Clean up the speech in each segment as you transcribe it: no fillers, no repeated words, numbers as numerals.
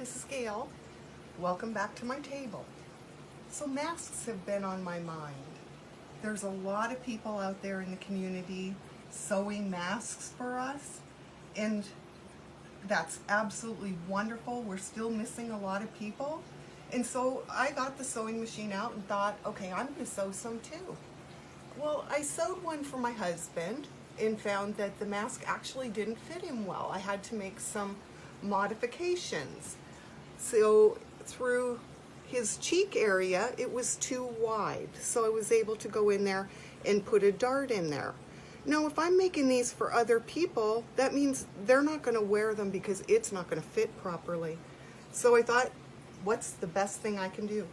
this is Gayle. Welcome back to my table. So masks have been on my mind. There's a lot of people out there in the community sewing masks for us, and that's absolutely wonderful. We're still missing a lot of people. And so I got the sewing machine out and thought, okay, I'm going to sew some too. Well, I sewed one for my husband and found that the mask actually didn't fit him well. I had to make some modifications. So through his cheek area, it was too wide. So I was able to go in there and put a dart in there. Now, if I'm making these for other people, that means they're not going to wear them because it's not going to fit properly. So I thought, what's the best thing I can do?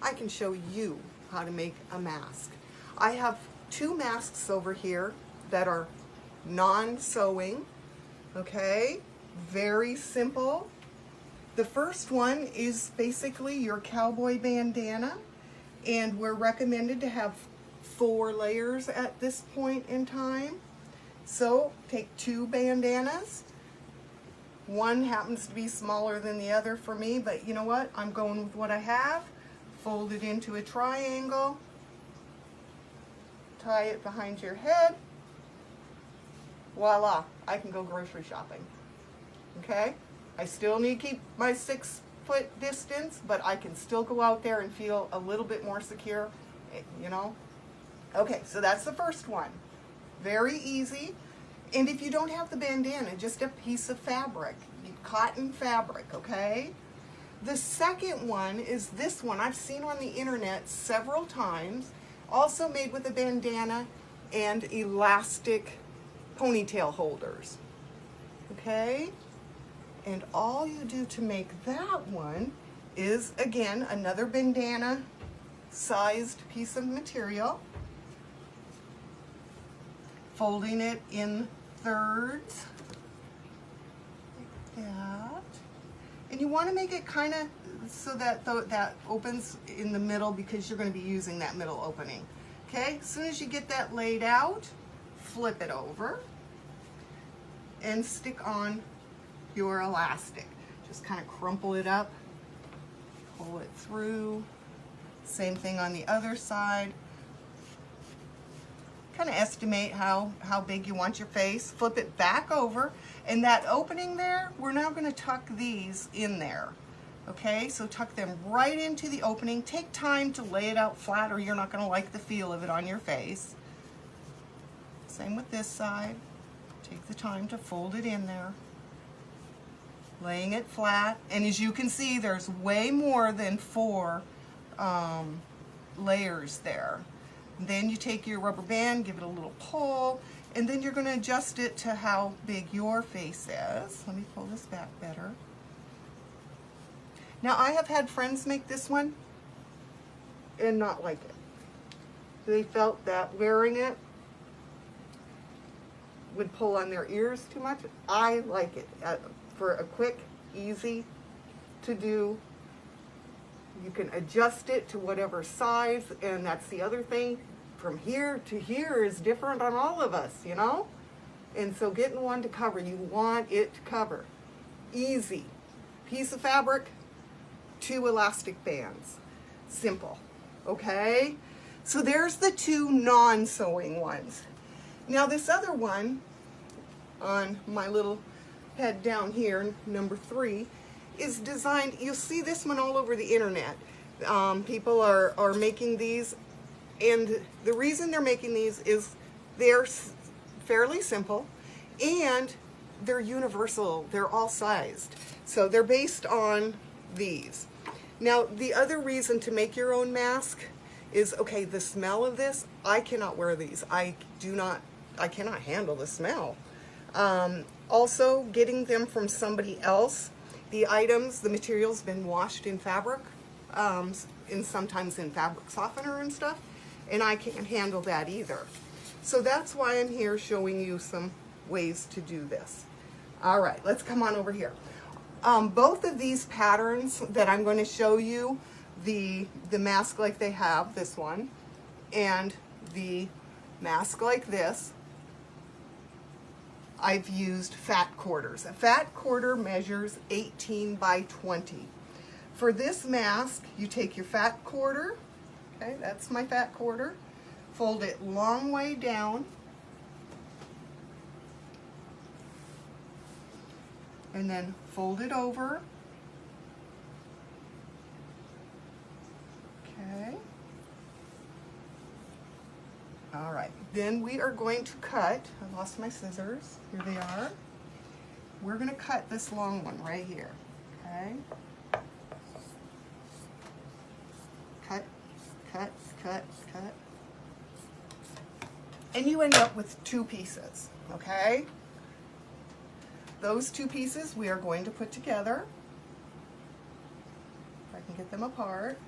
I can show you how to make a mask. I have two masks over here that are non-sewing, okay? Very simple. The first one is basically your cowboy bandana, and we're recommended to have 4 layers at this point in time. So take 2 bandanas. One happens to be smaller than the other for me, but you know what? I'm going with what I have. Fold it into a triangle. Tie it behind your head. Voila, I can go grocery shopping. Okay? I still need to keep my 6-foot distance, but I can still go out there and feel a little bit more secure, you know? Okay, so that's the first one. Very easy. And if you don't have the bandana, just a piece of fabric, cotton fabric, okay? The second one is this one. I've seen on the internet several times, also made with a bandana and elastic ponytail holders, okay? And all you do to make that one is, again, another bandana sized piece of material, folding it in thirds, like that. And you want to make it kind of so that that opens in the middle because you're going to be using that middle opening. Okay, as soon as you get that laid out, flip it over and stick on your elastic. Just kind of crumple it up, pull it through. Same thing on the other side. Kind of estimate how big you want your face. Flip it back over, and that opening there, we're now going to tuck these in there. Okay, so tuck them right into the opening. Take time to lay it out flat or you're not going to like the feel of it on your face. Same with this side. Take the time to fold it in there. Laying it flat, and as you can see, there's way more than 4 layers there. Then you take your rubber band, give it a little pull, and then you're going to adjust it to how big your face is. Let me pull this back better. Now, I have had friends make this one and not like it. They felt that wearing it would pull on their ears too much. I like it for a quick, easy to do. You can adjust it to whatever size, and that's the other thing. From here to here is different on all of us, you know? And so getting one to cover, you want it to cover. Easy. Piece of fabric, 2 elastic bands. Simple, okay? So there's the 2 non-sewing ones. Now this other one, on my little head down here, number 3, is designed, you'll see this one all over the internet. People are making these, and the reason they're making these is they're fairly simple and they're universal. They're all sized. So they're based on these. Now, the other reason to make your own mask is, okay, the smell of this, I cannot wear these. I cannot handle the smell. Also, getting them from somebody else, the items, the material's been washed in fabric, and sometimes in fabric softener and stuff, and I can't handle that either. So that's why I'm here showing you some ways to do this. All right, let's come on over here. Both of these patterns that I'm going to show you, the mask like they have, this one, and the mask like this, I've used fat quarters. A fat quarter measures 18 by 20. For this mask, you take your fat quarter, okay, that's my fat quarter, fold it long way down, and then fold it over. Okay. All right, then we are going to cut, I lost my scissors, here they are. We're gonna cut this long one right here, okay? Cut, cut, cut, cut. And you end up with 2 pieces, okay? Those 2 pieces we are going to put together. If I can get them apart.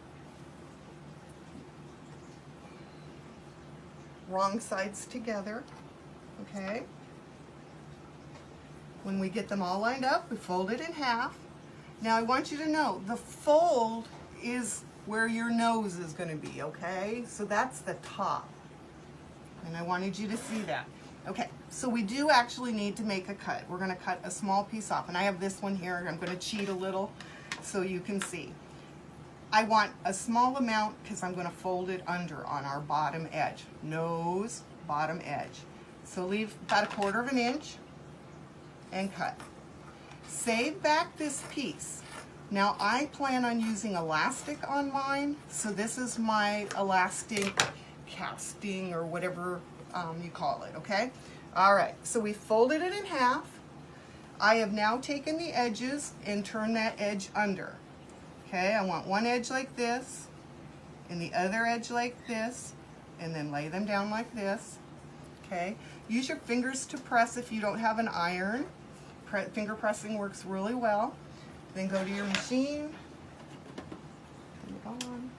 Wrong sides together, okay? When we get them all lined up, we fold it in half. Now I want you to know, the fold is where your nose is gonna be, okay? So that's the top. And I wanted you to see that. Okay, so we do actually need to make a cut. We're gonna cut a small piece off, and I have this one here. I'm gonna cheat a little so you can see. I want a small amount because I'm going to fold it under on our bottom edge. Nose, bottom edge. So leave about 1/4 of an inch and cut. Save back this piece. Now I plan on using elastic on mine, so this is my elastic casting or whatever you call it, okay? All right, so we folded it in half. I have now taken the edges and turned that edge under. Okay, I want one edge like this, and the other edge like this, and then lay them down like this. Okay, use your fingers to press if you don't have an iron. Finger pressing works really well. Then go to your machine. Turn it on.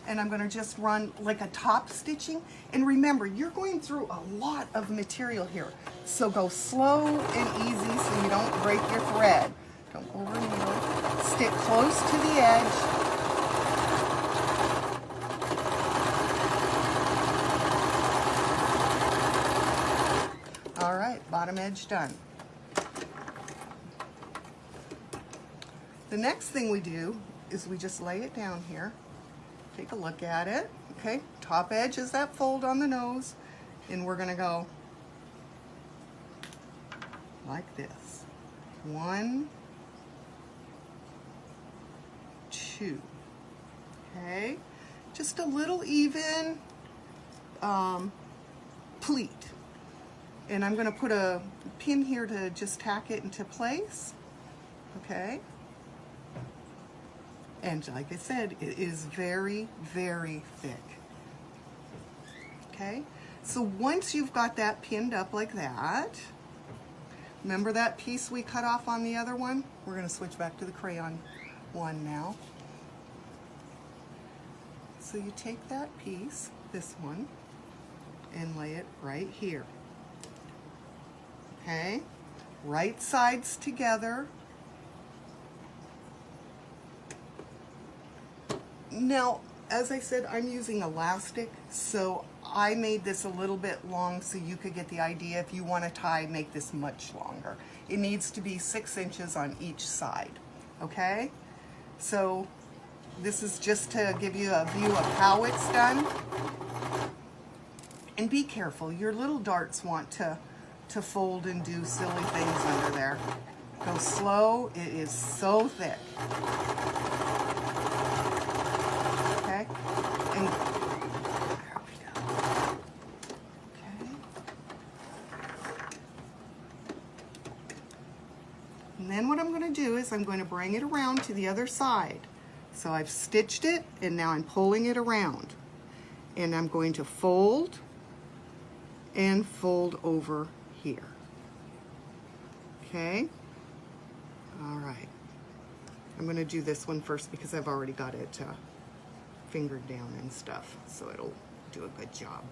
And I'm going to just run like a top stitching. And remember, you're going through a lot of material here. So go slow and easy so you don't break your thread. Don't over needle. Stick close to the edge. All right, bottom edge done. The next thing we do is we just lay it down here. Take a look at it. Okay, top edge is that fold on the nose, and we're gonna go like this. 1, 2. Okay, just a little even pleat. And I'm going to put a pin here to just tack it into place. Okay. And like I said, it is very, very thick. Okay. So once you've got that pinned up like that, remember that piece we cut off on the other one? We're going to switch back to the crayon one now. So you take that piece, this one, and lay it right here. Okay, right sides together. Now, as I said, I'm using elastic, so I made this a little bit long so you could get the idea. If you want to tie, make this much longer. It needs to be 6 inches on each side, okay? So this is just to give you a view of how it's done. And be careful, your little darts want to fold and do silly things under there. Go slow, it is so thick. Okay, and there we go. Okay. And then what I'm going to do is I'm going to bring it around to the other side. So I've stitched it, and now I'm pulling it around. And I'm going to fold and fold over here. Okay, all right. I'm going to do this one first because I've already got it fingered down and stuff, so it'll do a good job.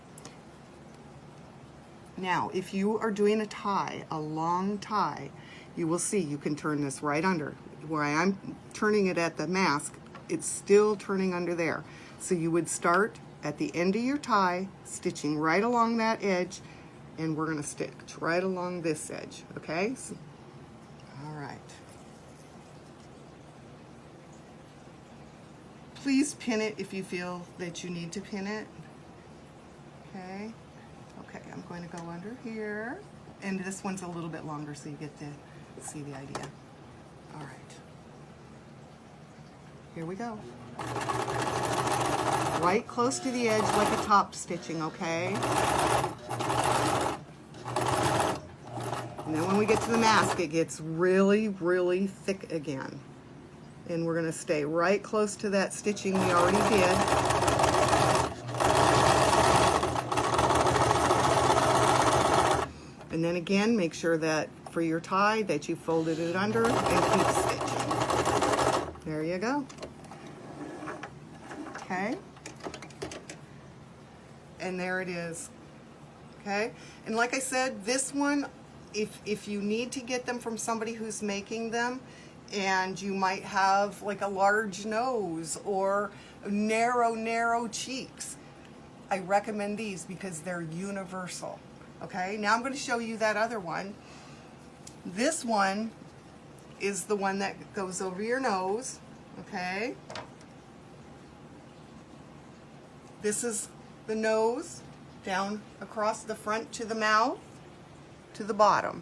Now, if you are doing a tie, a long tie, you will see you can turn this right under. Where I'm turning it at the mask, it's still turning under there. So you would start at the end of your tie, stitching right along that edge, and we're going to stitch right along this edge, okay? So, all right. Please pin it if you feel that you need to pin it. Okay. Okay, I'm going to go under here. And this one's a little bit longer so you get to see the idea. All right. Here we go. Right close to the edge like a top stitching, okay? And then when we get to the mask, it gets really, really thick again. And we're gonna stay right close to that stitching we already did. And then again, make sure that for your tie that you folded it under and keep stitching. There you go. Okay. And there it is. Okay. And like I said, this one, if you need to get them from somebody who's making them, and you might have like a large nose or narrow cheeks, I recommend these because they're universal. Okay, now I'm going to show you that other one. This one is the one that goes over your nose, okay? This is the nose down across the front to the mouth to the bottom.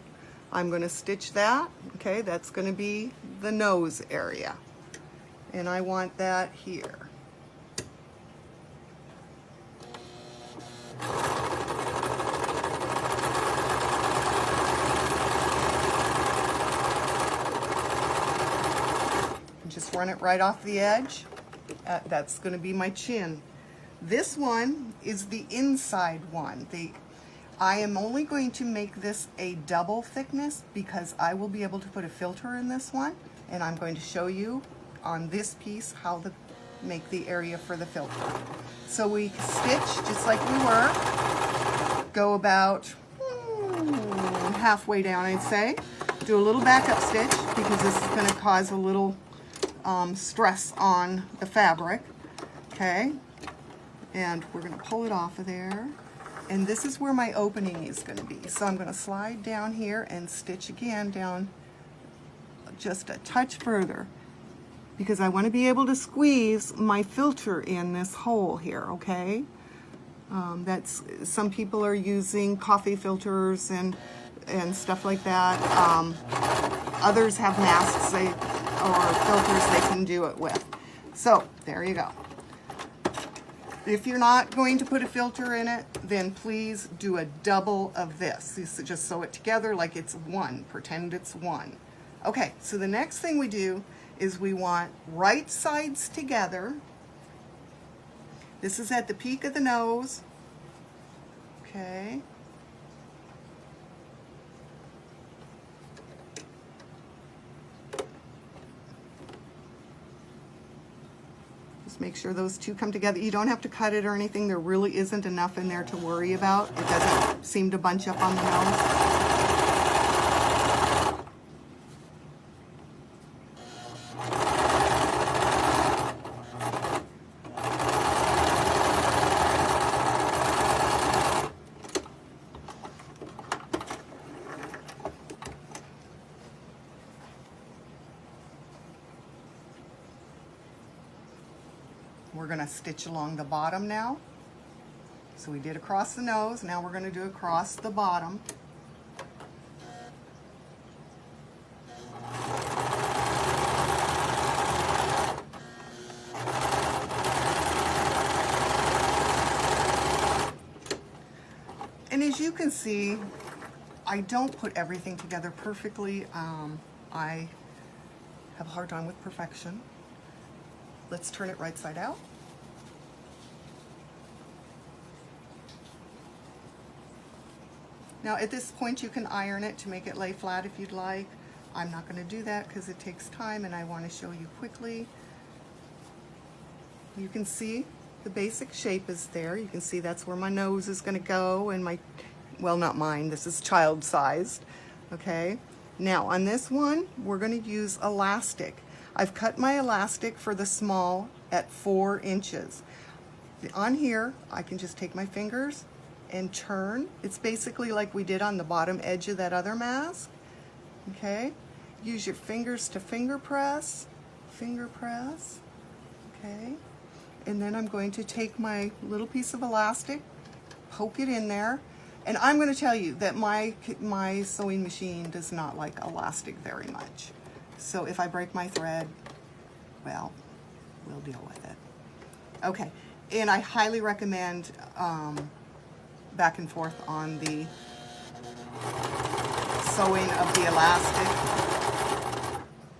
I'm going to stitch that, okay? That's going to be the nose area. And I want that here. Just run it right off the edge. That's going to be my chin. This one is the inside one. I am only going to make this a double thickness because I will be able to put a filter in this one, and I'm going to show you on this piece how to make the area for the filter. So we stitch just like we were, go about halfway down, I'd say. Do a little backup stitch because this is going to cause a little stress on the fabric, okay? And we're going to pull it off of there. And this is where my opening is going to be. So I'm going to slide down here and stitch again down just a touch further because I want to be able to squeeze my filter in this hole here, okay? Some people are using coffee filters and stuff like that. Others have masks or filters they can do it with. So there you go. If you're not going to put a filter in it, then please do a double of this. You just sew it together like it's one. Pretend it's one. Okay, so the next thing we do is we want right sides together. This is at the peak of the nose. Okay. Make sure those two come together. You don't have to cut it or anything. There really isn't enough in there to worry about. It doesn't seem to bunch up on the nose. We're going to stitch along the bottom now. So we did across the nose, now we're going to do across the bottom. And as you can see, I don't put everything together perfectly. I have a hard time with perfection. Let's turn it right side out. Now at this point you can iron it to make it lay flat if you'd like. I'm not going to do that because it takes time and I want to show you quickly. You can see the basic shape is there. You can see that's where my nose is going to go and my, well, not mine, this is child sized. Okay, now on this one we're going to use elastic. I've cut my elastic for the small at 4 inches. On here, I can just take my fingers and turn. It's basically like we did on the bottom edge of that other mask. Okay, use your fingers to finger press, okay, and then I'm going to take my little piece of elastic, poke it in there, and I'm going to tell you that my sewing machine does not like elastic very much. So if I break my thread, well, we'll deal with it. Okay, and I highly recommend back and forth on the sewing of the elastic.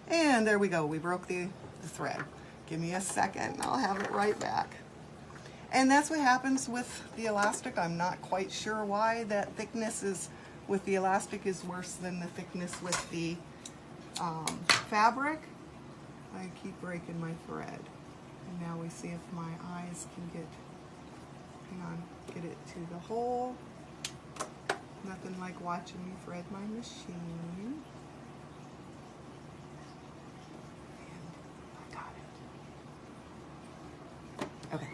And there we go, we broke the thread. Give me a second, I'll have it right back. And that's what happens with the elastic. I'm not quite sure why that thickness is with the elastic is worse than the thickness with the fabric. I keep breaking my thread. And now we see if my eyes can get, hang on, get it to the hole. Nothing like watching me thread my machine. And I got it. Okay.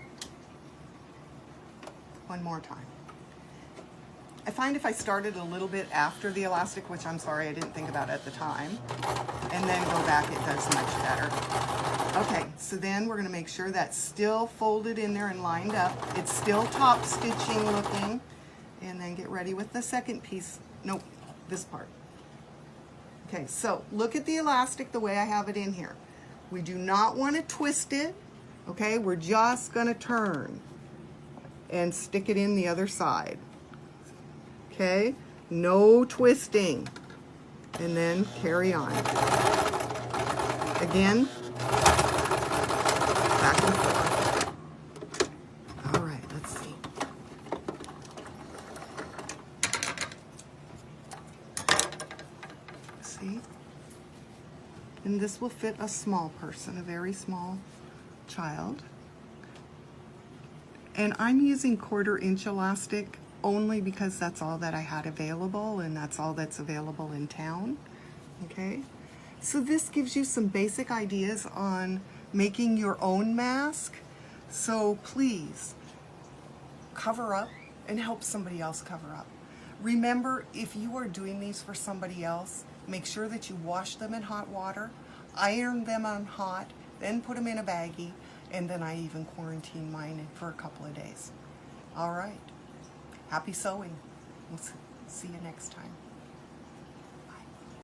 One more time. I find if I started a little bit after the elastic, which I'm sorry I didn't think about at the time, and then go back, it does much better. Okay, so then we're going to make sure that's still folded in there and lined up. It's still top stitching looking. And then get ready with the second piece. Nope, this part. Okay, so look at the elastic the way I have it in here. We do not want to twist it. Okay, we're just going to turn and stick it in the other side. Okay, no twisting. And then carry on. Again, back and forth. All right, let's see. See? And this will fit a small person, a very small child. And I'm using 1/4 inch elastic only because that's all that I had available, and that's all that's available in town. Okay, so this gives you some basic ideas on making your own mask. So please cover up and help somebody else cover up. Remember, if you are doing these for somebody else, make sure that you wash them in hot water, iron them on hot, then put them in a baggie, and then I even quarantine mine for a couple of days. All right. Happy sewing. We'll see you next time.